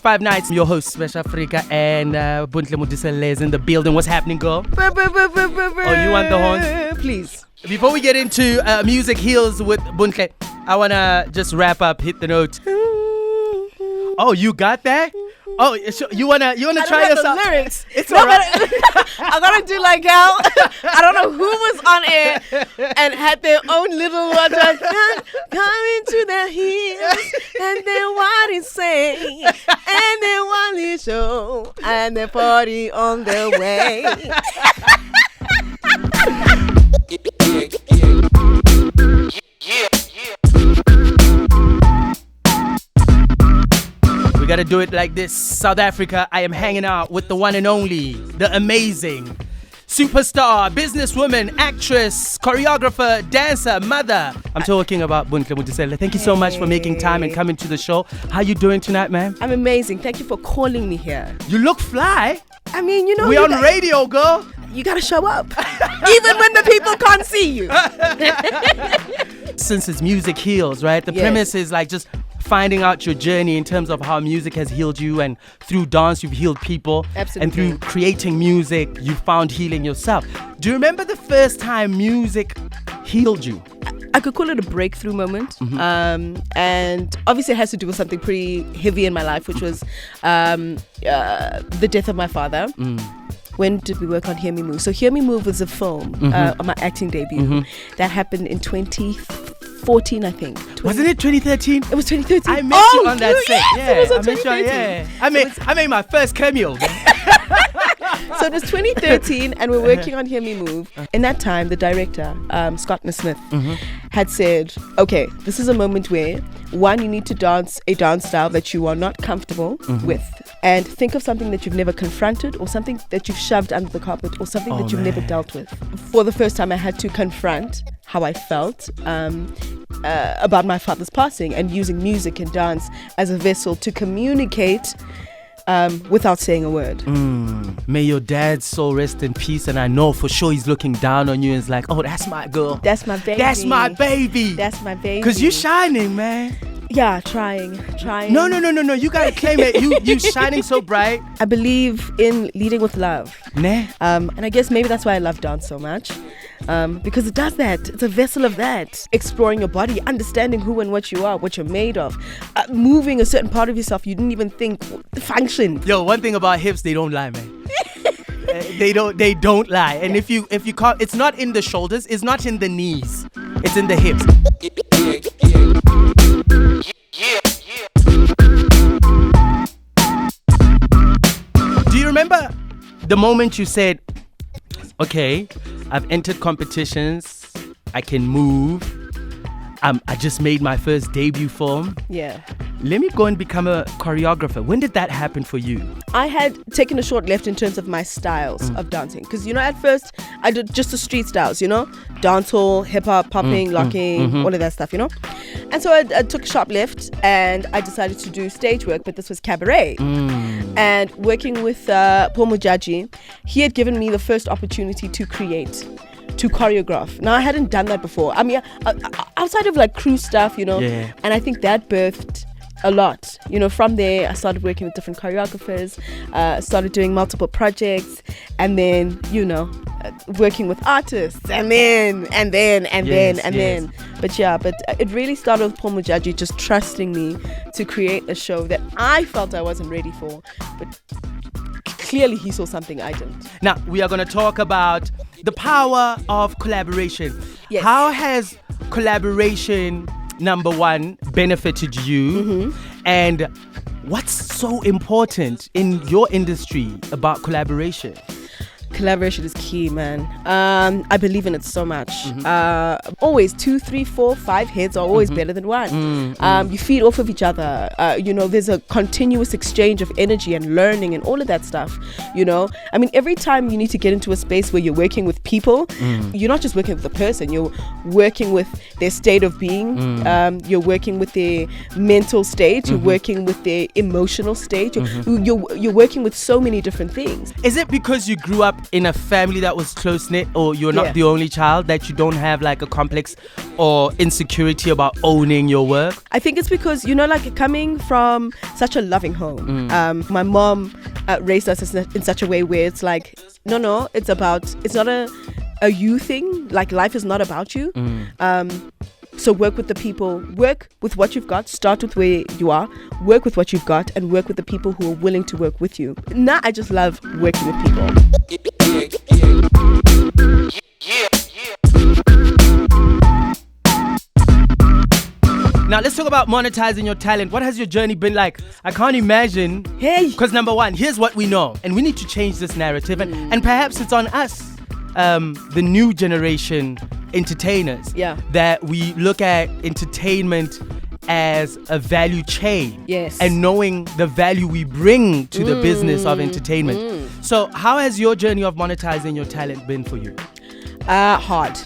5 Nights. Your host, Smash Afrika, and Bontle Modiselle is in the building. What's happening, girl? Oh, you want the horn? Please. Before we get into Music Heals with Bontle, I want to just wrap up, hit the note. Oh, you got that? Oh, you wanna try yourself? The lyrics. It's alright. I gotta do like how I don't know who was on air and had their own little one coming to their heels and then what he say and then what he show and the party on their way. We gotta do it like this. South Africa, I am hanging out with the one and only, the amazing superstar, businesswoman, actress, choreographer, dancer, mother. I'm talking about Bontle Modiselle. Thank you so much for making time and coming to the show. How you doing tonight, man? I'm amazing. Thank you for calling me here. You look fly. I mean, you know, we're on radio, girl. You gotta show up, even when the people can't see you. Since it's Music Heals, right? The premise is like just finding out your journey in terms of how music has healed you, and through dance you've healed people. Absolutely. And through creating music you found healing yourself. Do you remember the first time music healed you? I could call it a breakthrough moment. And obviously it has to do with something pretty heavy in my life, which was the death of my father. When did we work on Hear Me Move? So Hear Me Move was a film on my acting debut that happened in 2014, I think. Wasn't it 2013? It was 2013. I met you on that set. Yes, it was on 2013. I made my first cameo. So it was 2013 and we're working on Hear Me Move. In that time, the director, Scott Smith, had said, okay, this is a moment where, one, you need to dance a dance style that you are not comfortable with. And think of something that you've never confronted, or something that you've shoved under the carpet, or something that you've never dealt with. For the first time, I had to confront how I felt about my father's passing, and using music and dance as a vessel to communicate without saying a word. May your dad's soul rest in peace, and I know for sure he's looking down on you and is like, oh, that's my girl. That's my baby. That's my baby. That's my baby. Because you're shining, man. Yeah, trying. No. You gotta claim it. You shining so bright. I believe in leading with love. Nah. And I guess maybe that's why I love dance so much. Because it does that. It's a vessel of that. Exploring your body, understanding who and what you are, what you're made of, moving a certain part of yourself you didn't even think functioned. Yo, one thing about hips, they don't lie, man. They don't lie. And if you can't, it's not in the shoulders, it's not in the knees, it's in the hips. Do you remember the moment you said, okay, I've entered competitions, I can move, I just made my first debut film. Yeah. Let me go and become a choreographer. When did that happen for you? I had taken a short left in terms of my styles of dancing. Because, at first, I did just the street styles, dancehall, hip-hop, popping, locking, all of that stuff, And so I took a sharp left and I decided to do stage work, but this was cabaret. And working with Paul Mujaji, he had given me the first opportunity to create, to choreograph. Now, I hadn't done that before. I mean, outside of like crew stuff, and I think that birthed a lot. From there, I started working with different choreographers, started doing multiple projects, and then, working with artists, and then. But it really started with Paul Mujaji just trusting me to create a show that I felt I wasn't ready for, but clearly he saw something I didn't. Now, we are going to talk about the power of collaboration. Yes. How has collaboration, number one, benefited you? And what's so important in your industry about collaboration? Collaboration is key, man. I believe in it so much. Always 2, 3, 4, 5 heads are always better than one. You feed off of each other. There's a continuous exchange of energy and learning and all of that stuff. I mean, every time you need to get into a space where you're working with people, you're not just working with the person, you're working with their state of being. You're working with their mental state. You're working with their emotional state. You're working with so many different things. Is it because you grew up in a family that was close-knit, or you're not the only child, that you don't have like a complex or insecurity about owning your work? I think it's because, like coming from such a loving home. My mom raised us in such a way where it's like, no, it's not a you thing. Like, life is not about you. So work with the people, work with what you've got, start with where you are, work with what you've got, and work with the people who are willing to work with you. Now I just love working with people. Now let's talk about monetizing your talent. What has your journey been like? I can't imagine. Hey! Because number one, here's what we know, and we need to change this narrative, and perhaps it's on us, the new generation entertainers, that we look at entertainment as a value chain, and knowing the value we bring to the business of entertainment. So how has your journey of monetizing your talent been for you? Hard.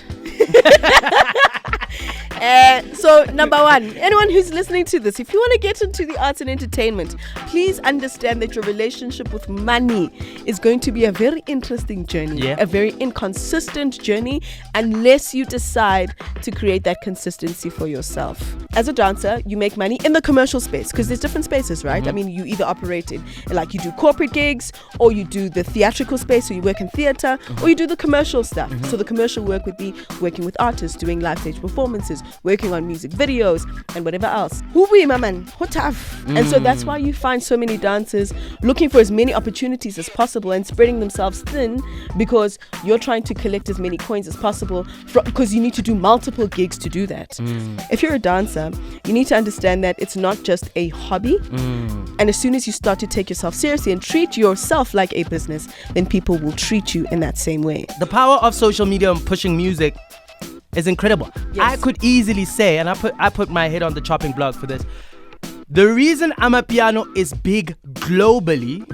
So number one, anyone who's listening to this, if you want to get into the arts and entertainment, please understand that your relationship with money is going to be a very interesting journey, a very inconsistent journey, unless you decide to create that consistency for yourself. As a dancer, you make money in the commercial space, because there's different spaces, right? I mean, you either operate in, like, you do corporate gigs, or you do the theatrical space, so you work in theater, or you do the commercial stuff. So the commercial work would be working with artists, doing live stage performances, working on music videos, and whatever else. And so that's why you find so many dancers looking for as many opportunities as possible and spreading themselves thin, because you're trying to collect as many coins as possible, because you need to do multiple gigs to do that. If you're a dancer, you need to understand that it's not just a hobby. And as soon as you start to take yourself seriously and treat yourself like a business, then people will treat you in that same way. The power of social media and pushing music is incredible. I could easily say, and I put my head on the chopping block for this, the reason Amapiano is big globally,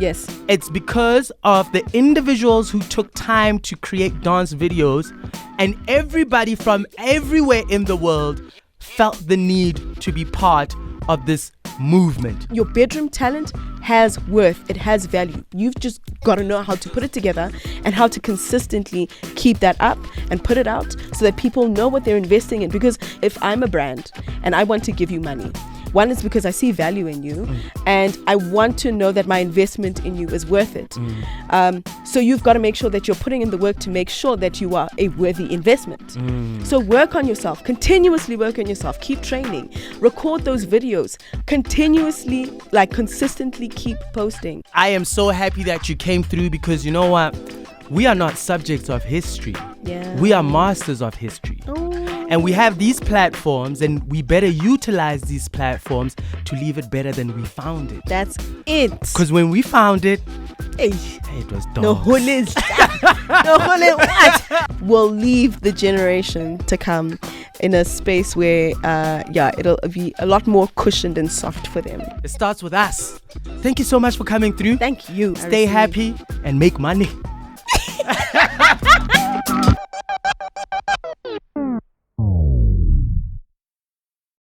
it's because of the individuals who took time to create dance videos, and everybody from everywhere in the world felt the need to be part of this movement. Your bedroom talent has worth. It has value. You've just got to know how to put it together and how to consistently keep that up and put it out so that people know what they're investing in. Because if I'm a brand and I want to give you money, one is because I see value in you, and I want to know that my investment in you is worth it. So you've got to make sure that you're putting in the work to make sure that you are a worthy investment. So work on yourself, continuously work on yourself, keep training, record those videos, continuously, consistently keep posting. I am so happy that you came through, because you know what? We are not subjects of history. We are masters of history. And we have these platforms, and we better utilize these platforms to leave it better than we found it. That's it. Because when we found it, it was dogs. No hoolies. No hoolies. What? We'll leave the generation to come in a space where, it'll be a lot more cushioned and soft for them. It starts with us. Thank you so much for coming through. Thank you. Stay happy and make money.